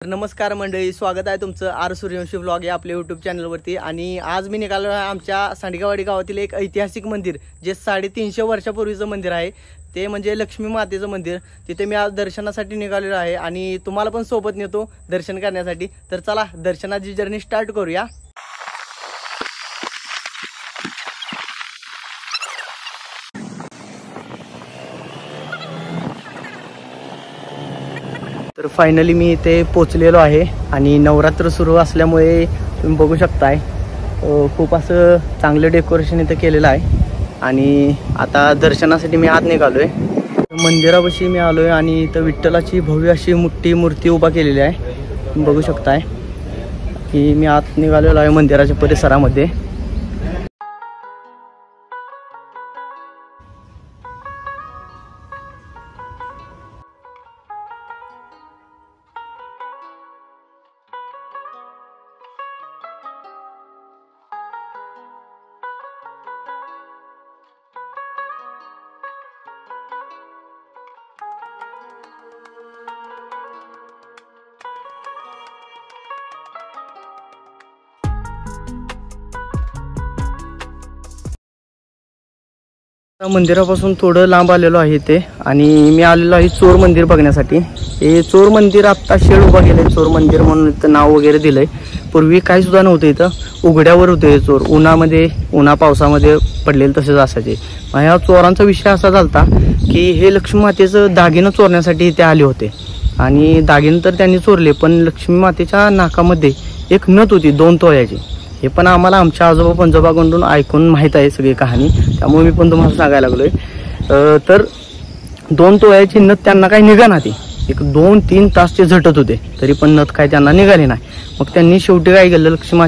नमस्कार मंडळी, स्वागत आहे तुमचं आर सूर्यवंशी व्लॉग या आपल्या यूट्यूब चॅनलवरती। आणि आज मी निघालो आहे आमच्या सांडगेवाडी गावातील एक ऐतिहासिक मंदिर जे 350 वर्षापूर्वीचं मंदिर आहे, ते म्हणजे लक्ष्मी मातेचं मंदिर। तिथे मी आज दर्शनासाठी निघालेलो आहे आणि तुम्हाला पण सोबत नेतो दर्शन करण्यासाठी। तर चला दर्शनाची जर्नी स्टार्ट करूया। तर फायनली मी इथे पोचलेलो आहे आणि नवरात्र सुरू असल्यामुळे तुम्ही बघू शकताय खूप असं चांगलं डेकोरेशन इथे केलेलं आहे। आणि आता दर्शनासाठी मी आत निघालोय। मंदिरापाशी मी आलोय आणि इथं विठ्ठलाची भव्य अशी मोठी मूर्ती उभा केलेली आहे। तुम्ही बघू शकताय की मी आत निघालेलो आहे मंदिराच्या परिसरामध्ये। मंदिरापासून थोडं लांब आलेलो आहे इथे आणि मी आलेलो आहे चोर मंदिर बघण्यासाठी। हे चोर मंदिर आता शेड उभा केलंय, चोर मंदिर म्हणून इथं नाव वगैरे दिलंय। पूर्वी काही सुद्धा नव्हतं, इथं उघड्यावर होते हे चोर, उन्हा पावसामध्ये पडलेले तसेच असायचे। ह्या चोरांचा विषय असा झालता की हे लक्ष्मी मातेचं दागिनं चोरण्यासाठी इथे आले होते आणि दागिनं तर त्यांनी चोरले, पण लक्ष्मी मातेच्या नाकामध्ये एक नथ होती 2 तोळ्याची। हे पण आम्हाला आमच्या आजोबा पंजोबाकडून ऐकून माहीत आहे सगळी कहाणी, त्यामुळे मी पण तुम्हाला सांगायला लागलोय। तर 2 तोळ्याची नथ त्यांना काही निघाना, ती एक 2-3 तास ते झटत होते तरी पण नथ काय त्यांना निघाली नाही। मग त्यांनी शेवटी काय केलं, लक्ष्मी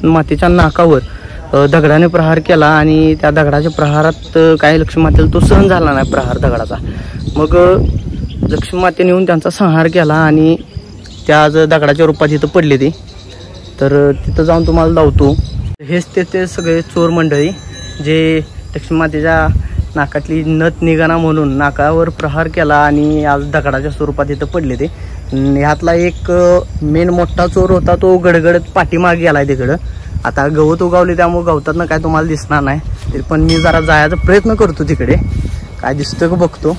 मातेच्या नाकावर दगडाने प्रहार केला आणि त्या दगडाच्या प्रहारात काय लक्ष्मी मातेला तो सहन झाला नाही प्रहार दगडाचा। मग लक्ष्मी मातेने येऊन त्यांचा संहार केला आणि त्या दगडाच्या रूपात इथं पडले ती। तर तिथं जाऊन तुम्हाला लावतो। हेच ते सगळे चोर मंडळी जे लक्ष्मी मातेच्या नाकातली नथ निघाना म्हणून नाकावर प्रहार केला आणि आज दगडाच्या स्वरूपात इथं पडले ते। ह्यातला एक मेन मोठा चोर होता, तो गडगडत पाठीमागे गेलाय तिकडं। आता गवत उगावले त्यामुळे गवतातनं काय तुम्हाला दिसणार नाही, तरी पण मी जरा जायचा प्रयत्न करतो तिकडे, काय दिसतं का बघतो।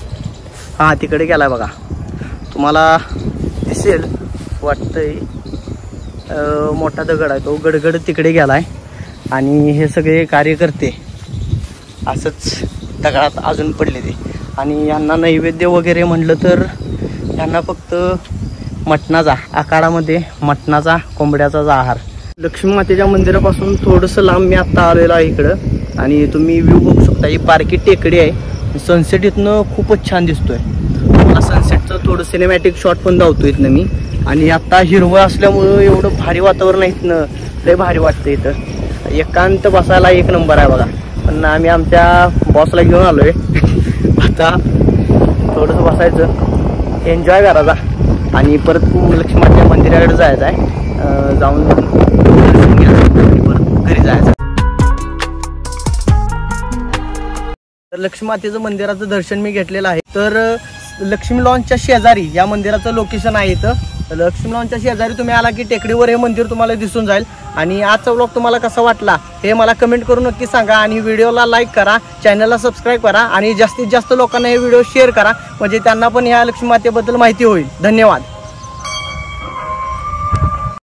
हा तिकडे गेलाय बघा, तुम्हाला दिसेल वाटतंय। मोठा दगड आहे, तो गडगड तिकडे गेलाय आणि हे सगळे कार्यकर्ते असंच दगडात अजून पडले ते। आणि यांना नैवेद्य वगैरे म्हणलं तर यांना फक्त मटणाचा, आखाडामध्ये मटणाचा कोंबड्याचा आहार। लक्ष्मी मातेच्या मंदिरापासून थोडंसं लांब मी आत्ता आलेलो आहे इकडं आणि तुम्ही व्ह्यू बघू शकता। ही पारकी टेकडी आहे, सनसेट इथनं खूपच छान दिसतोय। मला सनसेटचं थोडं सिनेमॅटिक शॉट पण धावतो इथनं मी। आणि आता हिरवळ असल्यामुळं एवढं भारी वातावरण आहे इथनं, लय भारी वाटतं इथं। एकांत बसायला एक नंबर आहे बघा। पण आम्ही आमच्या बॉसला घेऊन आलोय, आता थोडंसं बसायचं, एन्जॉय करायचा आणि परत लक्ष्मी मातेच्या मंदिराकडे जायचं आहे। जाऊन दर्शन घ्यायचं परत घरी जायचं। तर लक्ष्मी मातेचं मंदिराचं दर्शन मी घेतलेलं आहे। तर लक्ष्मी लॉन्सच्या शेजारी या मंदिराचं लोकेशन आहे इथं। लक्ष्मी लॉन्सच्या शेजारी तुम्ही आला की टेकडीवर हे मंदिर तुम्हाला दिसून जाईल। आणि आजचा व्लॉग तुम्हाला कसा वाटला हे मला कमेंट करून नक्की सांगा आणि व्हिडिओला लाईक करा, चॅनलला सबस्क्राईब करा आणि जास्तीत जास्त लोकांना हे व्हिडिओ शेअर करा, म्हणजे त्यांना पण ह्या लक्ष्मी मातेबद्दल माहिती होईल। धन्यवाद।